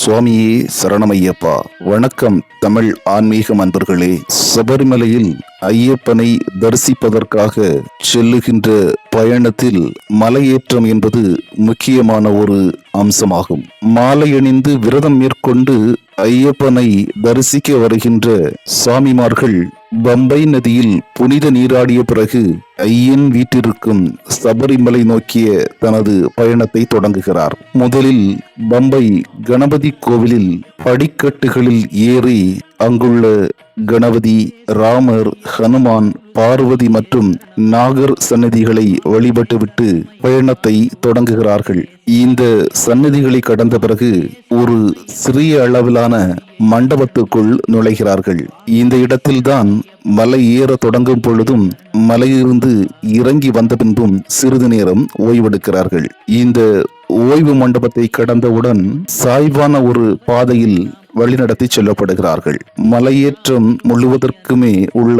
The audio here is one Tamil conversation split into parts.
சுவாமியே சரணமையப்பா. வணக்கம் தமிழ் ஆன்மீக அன்பர்களே. சபரிமலையில் ஐயப்பனை தரிசிப்பதற்காக செல்லுகின்ற பயணத்தில் மலையேற்றம் என்பது முக்கியமான ஒரு அம்சமாகும். மாலை அணிந்து விரதம் மேற்கொண்டு ஐயப்பனை தரிசிக்க வருகின்ற சாமிமார்கள் பம்பை நதியில் புனித நீராடிய பிறகு ஐயன் வீட்டிற்கும் சபரிமலை நோக்கிய தனது பயணத்தை தொடங்குகிறார். முதலில் பம்பை கணபதி கோவிலில் படிக்கட்டுகளில் ஏறி அங்குள்ள கணபதி, ராமர், ஹனுமான், பார்வதி மற்றும் நாகர் சன்னதிகளை வழிபட்டுவிட்டு பயணத்தை தொடங்குகிறார்கள். இந்த சன்னதிகளை கடந்த பிறகு ஒரு சிறிய அளவிலான மண்டபத்துக்குள் நுழைகிறார்கள். இந்த இடத்தில்தான் மலை ஏற தொடங்கும் பொழுதும் மலையிலிருந்து இறங்கி வந்த பின்பும் சிறிது நேரம் ஓய்வெடுக்கிறார்கள். இந்த ஓய்வு மண்டபத்தை கடந்தவுடன் சாய்வான ஒரு பாதையில் வழிநடத்தி செல்லப்படுகிறார்கள். மலையேற்றம் முழுவதற்குமே உள்ள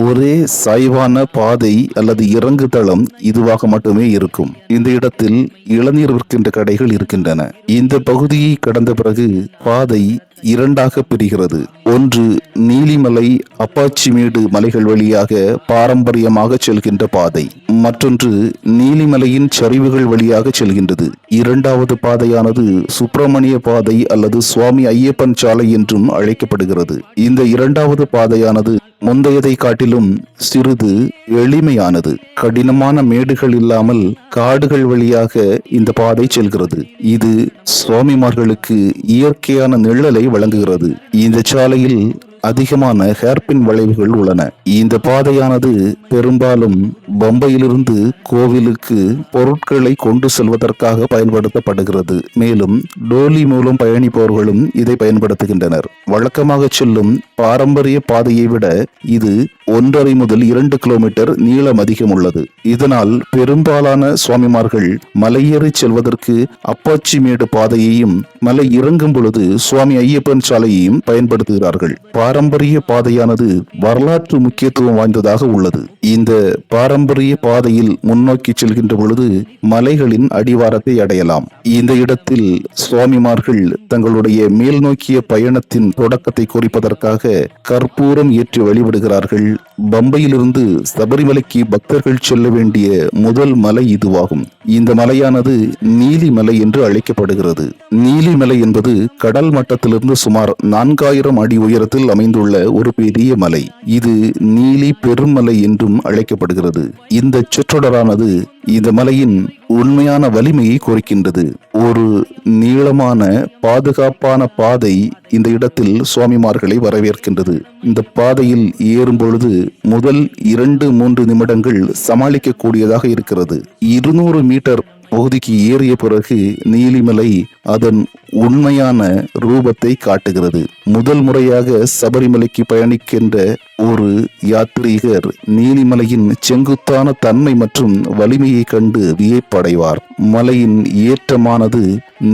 ஒரே சாய்வான பாதை அல்லது இறங்கு தளம் இதுவாக மட்டுமே இருக்கும். இந்த இடத்தில் இளநீர் விற்கின்ற கடைகள் இருக்கின்றன. இந்த பகுதியை கடந்த பிறகு பாதை இரண்டாக பிரிகிறது. ஒன்று நீலிமலை, அப்பாச்சிமேடு மலைகள் வழியாக பாரம்பரியமாக செல்கின்ற பாதை, மற்றொன்று நீலிமலையின் சரிவுகள் வழியாக செல்கின்றது. இரண்டாவது பாதையானது சுப்பிரமணிய பாதை அல்லது சுவாமி ஐயப்பன் சாலை என்றும் அழைக்கப்படுகிறது. இந்த இரண்டாவது பாதையானது முந்தையதை காட்டிலும் சிறிது எளிமையானது. கடினமான மேடுகள் இல்லாமல் காடுகள் வழியாக இந்த பாதை செல்கிறது. இது சுவாமிமார்களுக்கு இயற்கையான நிழலை வழங்குகிறது. இந்த சாலையில் அதிகமான ஹேர்பின் வளைவுகள் உள்ளன. இந்த பாதையானது பெரும்பாலும் பம்பையிலிருந்து கோவிலுக்கு பொருட்களை கொண்டு செல்வதற்காக பயன்படுத்தப்படுகிறது. மேலும் டோலி மூலம் பயணிப்பவர்களும் இதை பயன்படுத்துகின்றனர். வழக்கமாக செல்லும் பாரம்பரிய பாதையை விட இது 1.5 முதல் 2 கிலோமீட்டர் நீளம் அதிகம் உள்ளது. இதனால் பெரும்பாலான சுவாமிமார்கள் மலையேறி செல்வதற்கு அப்பாச்சிமேடு பாதையையும் மலை இறங்கும் பொழுது சுவாமி ஐயப்பன் சாலையையும் பயன்படுத்துகிறார்கள். பாரம்பரிய பாதையானது வரலாற்று முக்கியத்துவம் வாய்ந்ததாக உள்ளது. இந்த பாரம்பரிய பாதையில் முன்னோக்கி செல்கின்ற பொழுது மலைகளின் அடிவாரத்தை அடையலாம். இந்த இடத்தில் சுவாமிமார்கள் தங்களுடைய மேல் நோக்கிய பயணத்தின் தொடக்கத்தை குறிப்பதற்காக கற்பூரம் ஏற்றி வழிபடுகிறார்கள். பம்பையிலிருந்து சபரிமலைக்கு பக்தர்கள் செல்ல வேண்டிய முதல் மலை இதுவாகும். இந்த மலையானது நீலிமலை என்று அழைக்கப்படுகிறது. நீலிமலை என்பது கடல் மட்டத்திலிருந்து சுமார் 4000 அடி உயரத்தில் அமைந்துள்ள ஒரு பெரிய மலை. இது நீலி பெருமலை என்றும் அழைக்கப்படுகிறது. இந்த சொற்றொடரானது இந்த மலையின் உண்மையான வலிமையை குறிக்கின்றது. ஒரு நீளமான பாதுகாப்பான பாதை இந்த இடத்தில் சுவாமிமார்களை வரவேற்கின்றது. இந்த பாதையில் ஏறும் பொழுது முதல் 2-3 நிமிடங்கள் சமாளிக்க கூடியதாக இருக்கிறது. 200 மீட்டர் பகுதிக்கு ஏறிய பிறகு நீலிமலை அதன் உண்மையான ரூபத்தை காட்டுகிறது. முதல் முறையாக சபரிமலைக்கு பயணிக்கின்ற ஒரு யாத்ரீகர் நீலிமலையின் செங்குத்தான தன்மை மற்றும் வலிமையை கண்டு வியப்படைவார். மலையின் ஏற்றமானது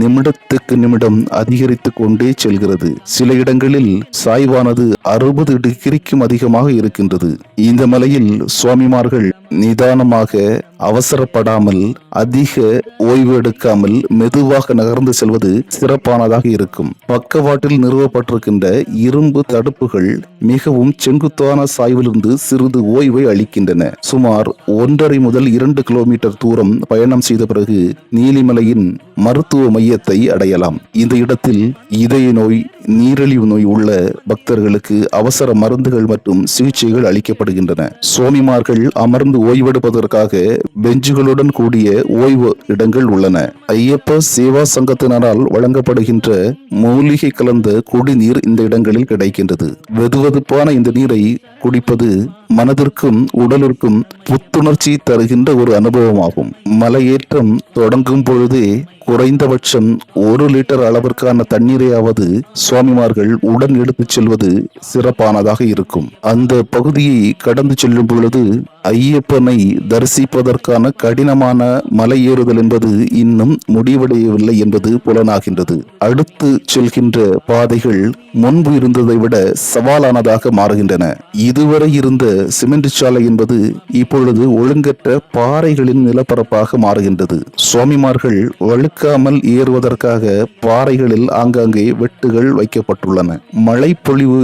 நிமிடத்துக்கு நிமிடம் அதிகரித்து கொண்டே செல்கிறது. சில இடங்களில் சாய்வானது 60 டிகிரிக்கும் அதிகமாக இருக்கின்றது. இந்த மலையில் சுவாமிமார்கள் நிதானமாக, அவசரப்படாமல், அதிக ஓய்வு எடுக்காமல் மெதுவாக நகர்ந்து செல்வது சிறப்பானதாக இருக்கும். பக்கவாட்டில் நிறுவப்பட்டிருக்கின்ற இரும்பு தடுப்புகள் மிகவும் செங்குத்தான சாய்விலிருந்து சிறிது ஓய்வை அளிக்கின்றன. சுமார் 1.5 முதல் 2 கிலோமீட்டர் தூரம் பயணம் செய்த பிறகு நீலிமலையின் மருத்துவ மையத்தை அடையலாம். இந்த இடத்தில் இதய நோய், நீரிழிவு நோய் உள்ள பக்தர்களுக்கு அவசர மருந்துகள் மற்றும் சிகிச்சைகள் அளிக்கப்படுகின்றன. சுவாமிமார்கள் அமர்ந்து ஓய்வெடுப்பதற்காக பெஞ்சுகளுடன் கூடிய ஓய்வு இடங்கள் உள்ளன. ஐயப்ப சேவா சங்கத்தினரால் வழங்கப்படுகின்ற மூலிகை கலந்த குடிநீர் இந்த இடங்களில் கிடைக்கின்றது. வெதுவெதுப்பான இந்த நீரை குடிப்பது மனதிற்கும் உடலிற்கும் புத்துணர்ச்சி தருகின்ற ஒரு அனுபவமாகும். மலையேற்றம் தொடங்கும் பொழுதே குறைந்தபட்சம் 1 லிட்டர் அளவிற்கான தண்ணீரையாவது சுவாமிமார்கள் உடன் எடுத்துச் செல்வது சிறப்பானதாக இருக்கும். அந்த பகுதியை கடந்து செல்லும் பொழுது ஐயப்பனை தரிசிப்பதற்கான கடினமான மலை ஏறுதல் என்பது இன்னும் முடிவடையவில்லை என்பது புலனாகின்றது. அடுத்து செல்கின்ற பாதைகள் முன்பு இருந்ததை விட சவாலானதாக மாறுகின்றன. இதுவரை இருந்த சிமெண்ட் சாலை என்பது இப்பொழுது ஒழுங்கற்ற பாறைகளின் நிலப்பரப்பாக மாறுகின்றது. சுவாமிமார்கள் வழுக்காமல் ஏறுவதற்காக பாறைகளில் ஆங்காங்கே வெட்டுகள் வைக்கப்பட்டுள்ளன. மழைப்பொழிவு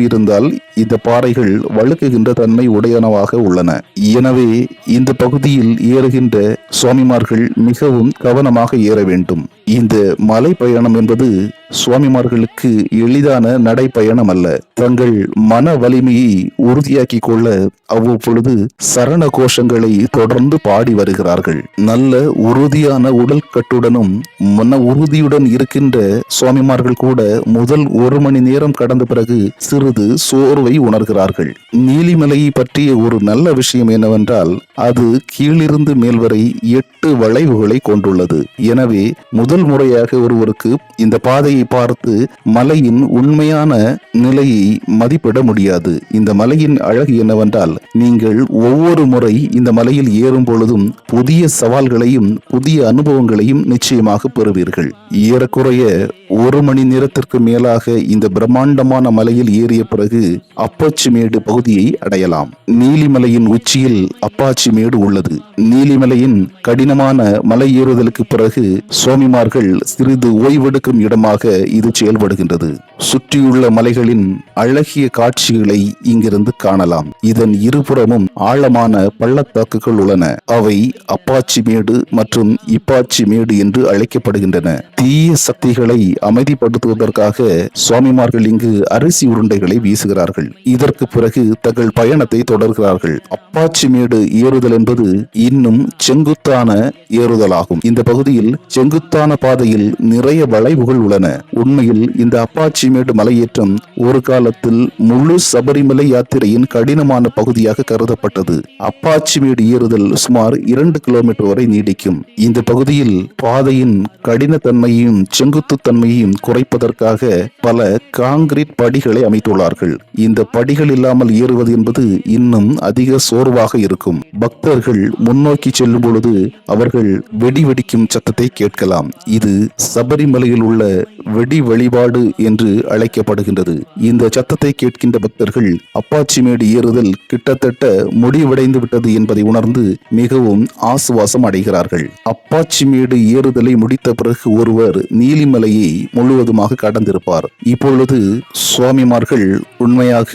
இருந்தால் இந்த பாறைகள் வழுக்குகின்ற தன்மை உடையனவாக உள்ளன. எனவே இந்த பகுதியில் ஏறுகின்ற சுவாமிமார்கள் மிகவும் கவனமாக ஏற வேண்டும். இந்த மலை பயணம் என்பது சுவாமிமார்களுக்கு எளிதான நடைப்பயணம் அல்ல. தங்கள் மன வலிமையை உறுதியாக்கி கொள்ள அவ்வப்பொழுது சரண கோஷங்களை தொடர்ந்து பாடி வருகிறார்கள். நல்ல உறுதியான உடல் கட்டுடனும் மன உறுதியுடன் இருக்கின்ற சுவாமிமார்கள் கூட முதல் 1 மணி நேரம் கடந்த பிறகு சிறிது சோர்வை உணர்கிறார்கள். நீலிமலையை பற்றிய ஒரு நல்ல விஷயம் என்னவென்றால் அது கீழிருந்து மேல் வரை 8 வளைவுகளை கொண்டுள்ளது. எனவே முதல் முறையாக ஒருவருக்கு இந்த பாதையை பார்த்து மலையின் உண்மையான நிலையை மதிப்பிட முடியாது. இந்த மலையின் அழகு என்னவென்றால் நீங்கள் ஒவ்வொரு முறை இந்த மலையில் ஏறும் பொழுதும் புதிய சவால்களையும் புதிய அனுபவங்களையும் நிச்சயமாக பெறுவீர்கள். ஏறக்குறைய 1 மணி நேரத்திற்கு மேலாக இந்த பிரம்மாண்டமான மலையில் ஏறிய பிறகு அப்பாச்சிமேடு பகுதியை அடையலாம். நீலிமலையின் உச்சியில் அப்பாச்சிமேடு உள்ளது. நீலிமலையின் கடினமான மலை ஏறுதலுக்கு பிறகு சுவாமிமார்கள் சிறிது ஓய்வெடுக்கும் இடமாக இது செயல்படுகின்றது. சுற்றியுள்ள மலைகளின் அழகிய காட்சிகளை இங்கிருந்து காணலாம். இதன் இருபுறமும் ஆழமான பள்ளத்தாக்குகள் உள்ளன. அவை அப்பாச்சிமேடு மற்றும் இப்பாச்சிமேடு என்று அழைக்கப்படுகின்றன. தீய சக்திகளை அமைதிப்படுத்துவதற்காக சுவாமிமார்கள் இங்கு அரிசி உருண்டைகளை வீசுகிறார்கள். இதற்கு பிறகு தங்கள் பயணத்தை தொடர்கிறார்கள். அப்பாச்சிமேடு ஏறுதல் என்பது இன்னும் செங்குத்தான ஏறுதலாகும். இந்த பகுதியில் செங்குத்தான பாதையில் நிறைய வளைவுகள் உள்ளன. உண்மையில் இந்த அப்பாச்சிமேடு மலையேற்றம் ஒரு காலத்தில் முழு சபரிமலை யாத்திரையின் கடினமான பகுதியாக கருதப்பட்டது. அப்பாச்சிமேடு ஏறுதல் சுமார் 2 கிலோமீட்டர் வரை நீடிக்கும். இந்த பகுதியில் பாதையின் கடினத்தன்மையையும் செங்குத்து தன்மையையும் குறைப்பதற்காக பல காங்கிரீட் படிகளை அமைத்துள்ளார்கள். இந்த படிகள் இல்லாமல் ஏறுவது என்பது இன்னும் அதிக சோர்வாக இருக்கும். பக்தர்கள் முன்னோக்கி செல்லும் பொழுது அவர்கள் வெடி வெடிக்கும் சத்தத்தை கேட்கலாம். இது சபரிமலையில் உள்ள வெடி வழிபாடு என்று அழைக்கப்படுகின்றது. இந்த சத்தத்தை கேட்கின்ற பக்தர்கள் அப்பாச்சிமேடு ஏறுதல் கிட்டத்தட்ட முடிவடைந்து விட்டது என்பதை உணர்ந்து மிகவும் ஆசுவாசம் அடைகிறார்கள். அப்பாச்சிமேடு ஏறுதலை முடித்த பிறகு ஒருவர் நீலிமலையை முழுவதுமாக கடந்திருப்பார். இப்பொழுது சுவாமிமார்கள் உண்மையாக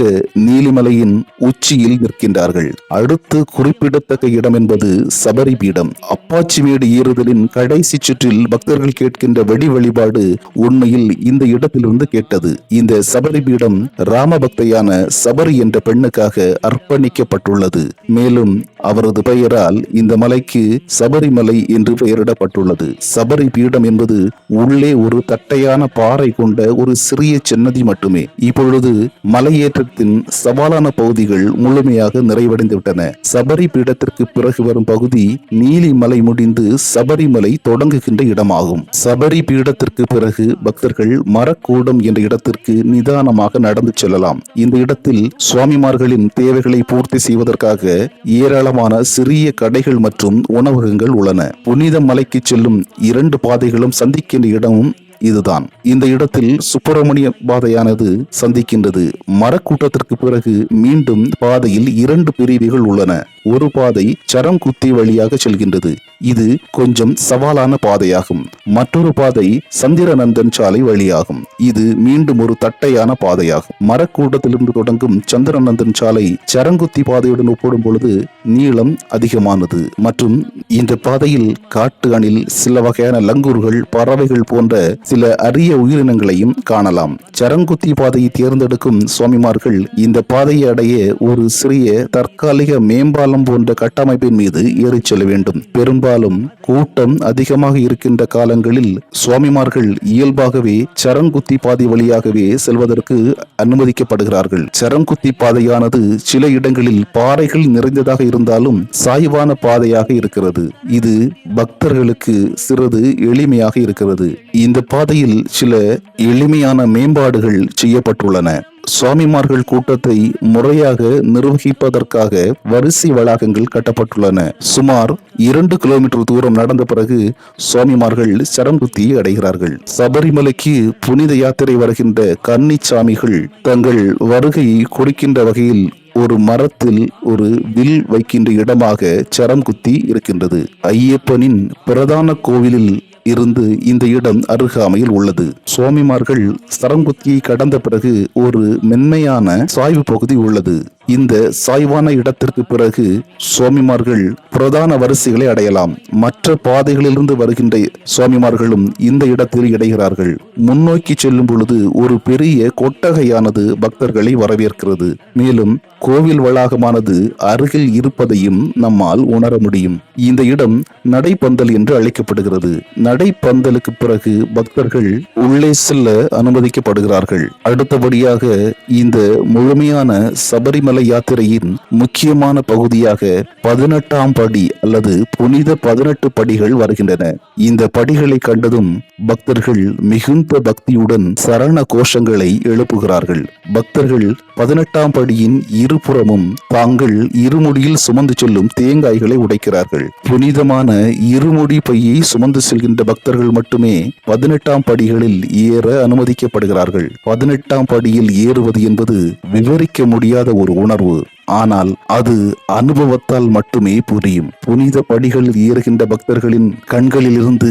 நீலிமலையின் உச்சியில் நிற்கின்றார்கள். அடுத்து குறிப்பிடத்தக்க இடம் என்பது சபரி பீடம். அப்பாச்சிமேடு ஏறுதலின் கடைசி சுற்றில் பக்தர்கள் கேட்கின்ற வெடி வழிபாடு உண்மையில் இந்த இடத்திலிருந்து கேட்டது. இந்த சபரி பீடம் ராமபக்தையான சபரி என்ற பெண்ணுக்காக அர்ப்பணிக்கப்பட்டுள்ளது. மேலும் அவரது பெயரால் இந்த மலைக்கு சபரிமலை என்று பெயரிடப்பட்டுள்ளது. சபரி பீடம் என்பது உள்ளே ஒரு தட்டையான பாறை கொண்ட ஒரு சிறிய சன்னதி மட்டுமே. இப்பொழுது மலையேற்றத்தின் சவாலான பகுதிகள் முழுமையாக நிறைவடைந்து விட்டன. சபரி பீடத்திற்கு பிறகு வரும் பகுதி நீலிமலை முடிந்து சபரிமலை தொடங்குகின்ற இடமாகும். சபரி பீடத்திற்கு பிறகு பக்தர்கள் மரக்கூடம் என்ற இடத்திற்கு நிதானமாக நடந்து செல்லலாம். இந்த இடத்தில் சுவாமிமார்களின் தேவைகளை பூர்த்தி செய்வதற்காக ஏராளமான சிறிய கடைகள் மற்றும் உணவகங்கள் உள்ளன. புனித மலைக்கு செல்லும் 2 பாதைகளும் சந்திக்கின்ற இடமும் இதுதான். இந்த இடத்தில் சுப்பிரமணிய பாதையானது சந்திக்கின்றது. மரக்கூட்டத்திற்கு பிறகு மீண்டும் பாதையில் 2 பிரிவுகள் உள்ளன. ஒரு பாதை சரங்குத்தி வழியாக செல்கின்றது. இது கொஞ்சம் சவாலான பாதையாகும். மற்றொரு பாதை சந்திரநந்தன் சாலை வழியாகும். இது மீண்டும் ஒரு தட்டையான பாதையாகும். மரக்கூட்டத்திலிருந்து தொடங்கும் சந்திரநந்தன் சாலை சரங்குத்தி பாதையுடன் ஒப்பிடும் பொழுது நீளம் அதிகமானது மற்றும் இந்த பாதையில் காட்டு அணில், சில வகையான லங்கூர்கள், பறவைகள் போன்ற சில அரிய உயிரினங்களையும் காணலாம். சரங்குத்தி பாதையை தேர்ந்தெடுக்கும் சுவாமிமார்கள் இந்த பாதையை அடைய ஒரு சிறிய தற்காலிக மேம்பாலம் போன்ற கட்டமைப்பின் மீது ஏறிச் செல்ல வேண்டும். பெரும்பாலும் பெரும்பாலும் கூட்டம் அதிகமாக இருக்கின்ற காலங்களில் சுவாமிமார்கள் இயல்பாகவே சரங்குத்தி பாதை வழியாகவே செல்வதற்கு அனுமதிக்கப்படுகிறார்கள். சரங்குத்தி பாதையானது சில இடங்களில் பாறைகள் நிறைந்ததாக இருந்தாலும் சாய்வான பாதையாக இருக்கிறது. இது பக்தர்களுக்கு சிறிது எளிமையாக இருக்கிறது. இந்த பாதையில் சில எளிமையான மேம்பாடுகள் செய்யப்பட்டுள்ளன. சுவாமிமார்கள் கூட்டத்தை முறையாக நிர்வகிப்பதற்காக வரிசை வளாகங்கள் கட்டப்பட்டுள்ளன. சுமார் 2 கிலோமீட்டர் தூரம் நடந்த பிறகு சுவாமிமார்கள் சரங்குத்தியை அடைகிறார்கள். சபரிமலைக்கு புனித யாத்திரை வருகின்ற கன்னிச்சாமிகள் தங்கள் வருகையை கொடுக்கின்ற வகையில் ஒரு மரத்தில் ஒரு வில் வைக்கின்ற இடமாக சரங்குத்தி இருக்கின்றது. ஐயப்பனின் பிரதான கோவிலில் இருந்து இந்த இடம் அருகாமையில் உள்ளது. சுவாமிமார்கள் சரங்குத்தியை கடந்த பிறகு ஒரு மென்மையான சாய்வு பகுதி உள்ளது. இந்த சாய்வான இடத்திற்கு பிறகு சுவாமிமார்கள் பிரதான வரிசைகளை அடையலாம். மற்ற பாதைகளிலிருந்து வருகின்ற சுவாமிமார்களும் இந்த இடத்தில் இடைகிறார்கள். முன்னோக்கி செல்லும் பொழுது ஒரு பெரிய கொட்டகையானது பக்தர்களை வரவேற்கிறது. மேலும் கோவில் வளாகமானது அருகில் இருப்பதையும் நம்மால் உணர முடியும். இந்த இடம் நடைப்பந்தல் என்று அழைக்கப்படுகிறது. நடைப்பந்தலுக்கு பிறகு பக்தர்கள் உள்ளே செல்ல அனுமதிக்கப்படுகிறார்கள். அடுத்தபடியாக இந்த முழுமையான சபரிமலை யாத்திரையின் முக்கியமான பகுதியாக 18ஆம் படி அல்லது புனித 18 படிகள் வருகின்றன. இந்த படிகளை கண்டதும் பக்தர்கள் மிகுந்த பக்தியுடன் சரண கோஷங்களை எழுப்புகிறார்கள். பக்தர்கள் 18ஆம் படியின் இருபுறமும் தாங்கள் இருமுடியில் சுமந்து செல்லும் தேங்காய்களை உடைக்கிறார்கள். புனிதமான இருமுடி பையை சுமந்து செல்கின்ற பக்தர்கள் மட்டுமே 18ஆம் படிகளில் ஏற அனுமதிக்கப்படுகிறார்கள். 18ஆம் படியில் ஏறுவது என்பது விவரிக்க முடியாத ஒரு உணர்வு. ஆனால் அது அனுபவத்தால் மட்டுமே புரியும். புனித படிகளில் ஏறுகின்ற பக்தர்களின் கண்களிலிருந்து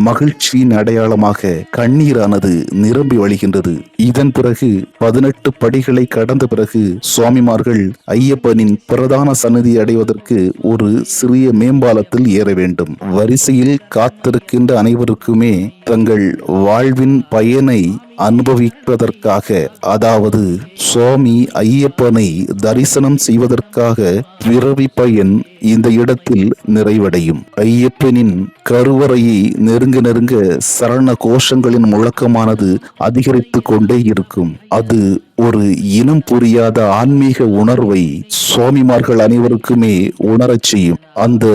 மகிழ்ச்சியின் அடையாளமாக கண்ணீரானது நிரம்பி வழிகின்றது. இதன் பிறகு 18 படிகளை கடந்த பிறகு சுவாமிமார்கள் ஐயப்பனின் பிரதான சன்னதி அடைவதற்கு ஒரு சிறிய மேம்பாலத்தில் ஏற வேண்டும். வரிசையில் காத்திருக்கின்ற அனைவருக்குமே தங்கள் வாழ்வின் பயனை அனுபவிப்பதற்காக, அதாவது சுவாமி ஐயப்பனை தரிசனம் செய்வதற்காக பிறவி பயன் இந்த இடத்தில் நிறைவடையும். ஐயப்பனின் கருவறையை நெருங்க நெருங்க சரண கோஷங்களின் முழக்கமானது அதிகரித்து கொண்டே இருக்கும். அது ஒரு இனம் புரியாத ஆன்மீக உணர்வை சுவாமிமார்கள் அனைவருக்குமே உணரச் செய்யும். அந்த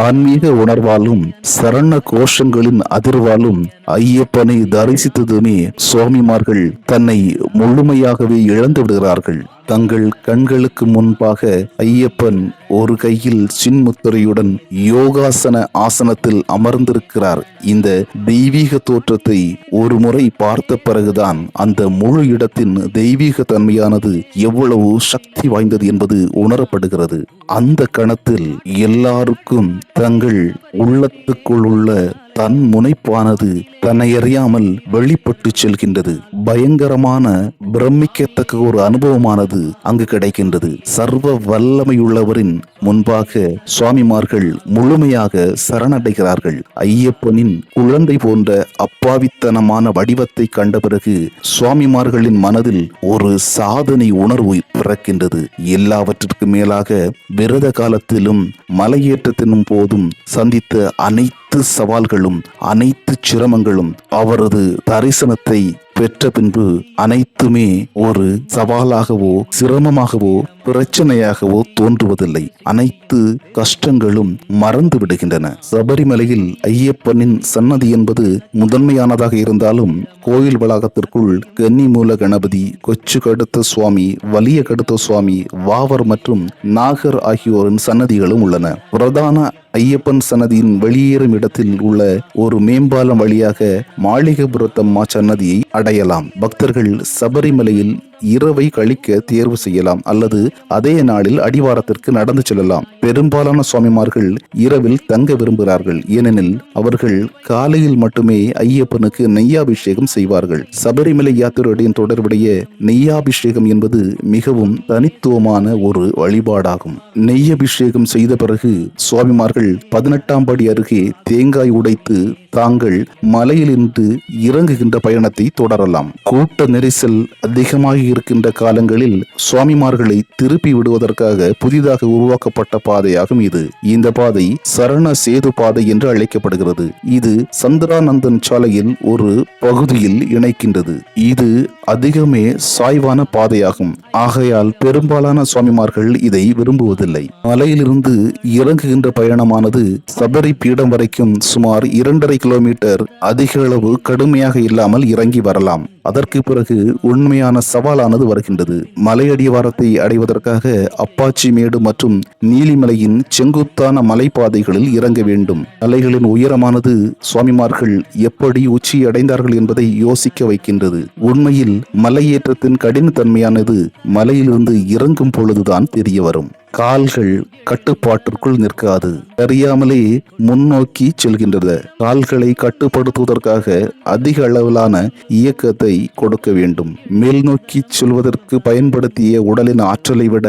ஆன்மீக உணர்வாலும் சரண கோஷங்களின் அதிர்வாலும் ஐயப்பனை தரிசித்ததுமே சுவாமிமார்கள் தன்னை முழுமையாகவே இழந்து விடுகிறார்கள். தங்கள் கண்களுக்கு முன்பாக ஐயப்பன் ஒரு கையில் சின்முத்திரையுடன் யோகாசன ஆசனத்தில் அமர்ந்திருக்கிறார். இந்த தெய்வீக தோற்றத்தை ஒரு முறை பார்த்த பிறகுதான் அந்த முழு இடத்தின் தெய்வீக தன்மையானது எவ்வளவு சக்தி வாய்ந்தது என்பது உணரப்படுகிறது. அந்த கணத்தில் எல்லாருக்கும் தங்கள் உள்ளத்துக்குள் உள்ள தன் முனைப்பானது தன்னை அறியாமல் வெளிப்பட்டு செல்கின்றது. பயங்கரமான பிரமிக்கத்தக்க ஒரு அனுபவமானது அங்கு கிடைக்கின்றது. சர்வ வல்லமையுள்ளவரின் முன்பாக சுவாமிமார்கள் முழுமையாக சரணடைகிறார்கள். ஐயப்பனின் குழந்தை போன்ற அப்பாவித்தனமான வடிவத்தை கண்ட பிறகு சுவாமிமார்களின் மனதில் ஒரு சாதனை உணர்வு பிறக்கின்றது. எல்லாவற்றிற்கு மேலாக விரத காலத்திலும் மலையேற்றத்தினும் போதும் சந்தித்த அனைத்து சவால்களும் அனைத்து சிரமங்களும் அவரது தரிசனத்தை பெற்ற பின்பு அனைத்துமே ஒரு சவாலாகவோ சிரமமாகவோ பிரச்சனையாகவோ தோன்றுவதில்லை. அனைத்து கஷ்டங்களும் மறந்து விடுகின்றன. சபரிமலையில் ஐயப்பனின் சன்னதி என்பது முதன்மையானதாக இருந்தாலும் கோயில் வளாகத்திற்குள் கன்னிமூல கணபதி, கொச்சு கடுத்த சுவாமி, வலிய கடுத்த சுவாமி, வாவர் மற்றும் நாகர் ஆகியோரின் சன்னதிகளும் உள்ளன. பிரதான ஐயப்பன் சன்னதியின் வெளியேறும் இடத்தில் உள்ள ஒரு மேம்பாலம் வழியாக மாளிகைபுரத்தம்மா சன்னதியை அடையலாம். பக்தர்கள் சபரிமலையில் இரவை கழிக்க தேர்வு செய்யலாம் அல்லது அதே நாளில் அடிவாரத்திற்கு நடந்து செல்லலாம். பெரும்பாலான சுவாமிமார்கள் இரவில் தங்க விரும்புகிறார்கள். ஏனெனில் அவர்கள் காலையில் மட்டுமே ஐயப்பனுக்கு நெய்யாபிஷேகம் செய்வார்கள். சபரிமலை யாத்திரையுடன் தொடர்புடைய நெய்யாபிஷேகம் என்பது மிகவும் தனித்துவமான ஒரு வழிபாடாகும். நெய்யபிஷேகம் செய்த பிறகு சுவாமிமார்கள் 18ஆம் படி அருகே தேங்காய் உடைத்து தாங்கள் மலையிலிருந்து இறங்குகின்ற பயணத்தை தொடரலாம். கூட்ட நெரிசல் அதிகமாக இருக்கின்ற காலங்களில் சுவாமிமார்களை திருப்பி விடுவதற்காக புதிதாக உருவாக்கப்பட்ட பாதையாகும் இது. இந்த பாதை சரண சேது பாதை என்று அழைக்கப்படுகிறது. இது சந்திரானந்தன் சாலையில் ஒரு பகுதியில் இணைக்கின்றது. இது அதிகமே சாய்வான பாதையாகும். ஆகையால் பெரும்பாலான சுவாமிமார்கள் இதை விரும்புவதில்லை. மலையிலிருந்து இறங்குகின்ற பயணமானது சபரி பீடம் வரைக்கும் சுமார் 2.5 கிலோமீட்டர் அதிக அளவு கடுமையாக இல்லாமல் இறங்கி வரலாம். அதற்கு பிறகு உண்மையான சவாலானது வருகின்றது. மலையடிவாரத்தை அடைவதற்காக அப்பாச்சி மேடு மற்றும் நீலிமலையின் செங்குத்தான மலைப்பாதைகளில் இறங்க வேண்டும். மலைகளின் உயரமானது சுவாமிமார்கள் எப்படி உச்சி அடைந்தார்கள் என்பதை யோசிக்க வைக்கின்றது. உண்மையில் மலையேற்றத்தின் கடினத்தன்மையானது மலையிலிருந்து இறங்கும் பொழுதுதான் தெரிய வரும். கால்கள் கட்டுப்பாட்டிற்குள் நிற்காது, அறியாமலே முன்னோக்கி செல்கின்றது. கால்களை கட்டுப்படுத்துவதற்காக அதிக அளவிலான இயக்கத்தை கொடுக்க வேண்டும். மேல் நோக்கி செல்வதற்கு பயன்படுத்திய உடலின் ஆற்றலை விட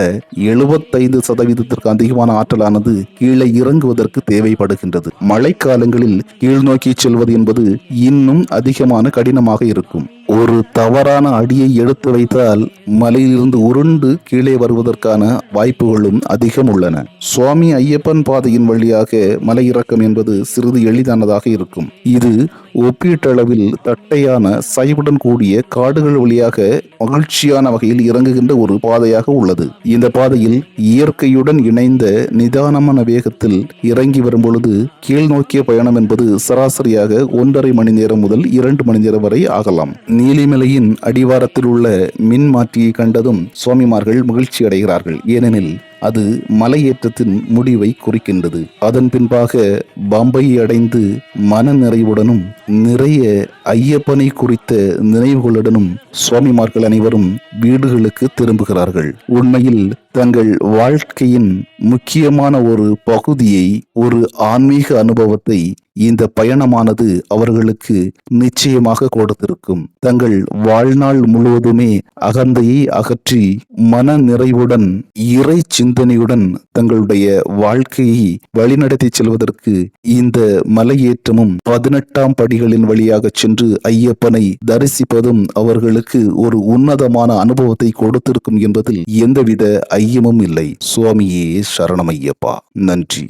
75% அதிகமான ஆற்றலானது கீழே இறங்குவதற்கு தேவைப்படுகின்றது. மழைக்காலங்களில் கீழ் நோக்கி செல்வது என்பது இன்னும் அதிகமான கடினமாக இருக்கும். ஒரு தவறான அடியை எடுத்து வைத்தால் மலையிலிருந்து உருண்டு கீழே வருவதற்கான வாய்ப்புகளும் அதிகம் உள்ளன. சுவாமி ஐயப்பன் பாதையின் வழியாக மலை இறக்கம் என்பது சிறிது எளிதானதாக இருக்கும். இது ஒப்பீட்டளவில் தட்டையான சாய்வுடன் கூடிய காடுகள் வழியாக மகிழ்ச்சியான வகையில் இறங்குகின்ற ஒரு பாதையாக உள்ளது. இந்த பாதையில் இயற்கையுடன் இணைந்த நிதானமான வேகத்தில் இறங்கி வரும் பொழுது கீழ் நோக்கிய பயணம் என்பது சராசரியாக 1.5 மணி நேரம் முதல் 2 மணி நேரம் வரை ஆகலாம். நீலிமலையின் அடிவாரத்தில் உள்ள மின் மாற்றியை கண்டதும் சுவாமிமார்கள் மகிழ்ச்சி அடைகிறார்கள். ஏனெனில் அது மலையேற்றத்தின் முடிவை குறிக்கின்றது. அதன் பின்பாக பம்பையை அடைந்து மன நிறைவுடனும் நிறைய ஐயப்பனை குறித்த நினைவுகளுடனும் சுவாமிமார்கள் அனைவரும் வீடுகளுக்கு திரும்புகிறார்கள். உண்மையில் தங்கள் வாழ்க்கையின் முக்கியமான ஒரு பகுதியை, ஒரு ஆன்மீக அனுபவத்தை இந்த பயணமானது அவர்களுக்கு நிச்சயமாக கொடுத்திருக்கும். தங்கள் வாழ்நாள் முழுவதுமே அகந்தையை அகற்றி மன நிறைவுடன் இறை சிந்தனையுடன் தங்களுடைய வாழ்க்கையை வழிநடத்தி செல்வதற்கு இந்த மலையேற்றமும் 18ஆம் படிகளின் வழியாக சென்று ஐயப்பனை தரிசிப்பதும் அவர்களுக்கு ஒரு உன்னதமான அனுபவத்தை கொடுத்திருக்கும் என்பதில் எந்தவித ஐயமும் இல்லை. சுவாமியே சரணமையப்பா. நன்றி.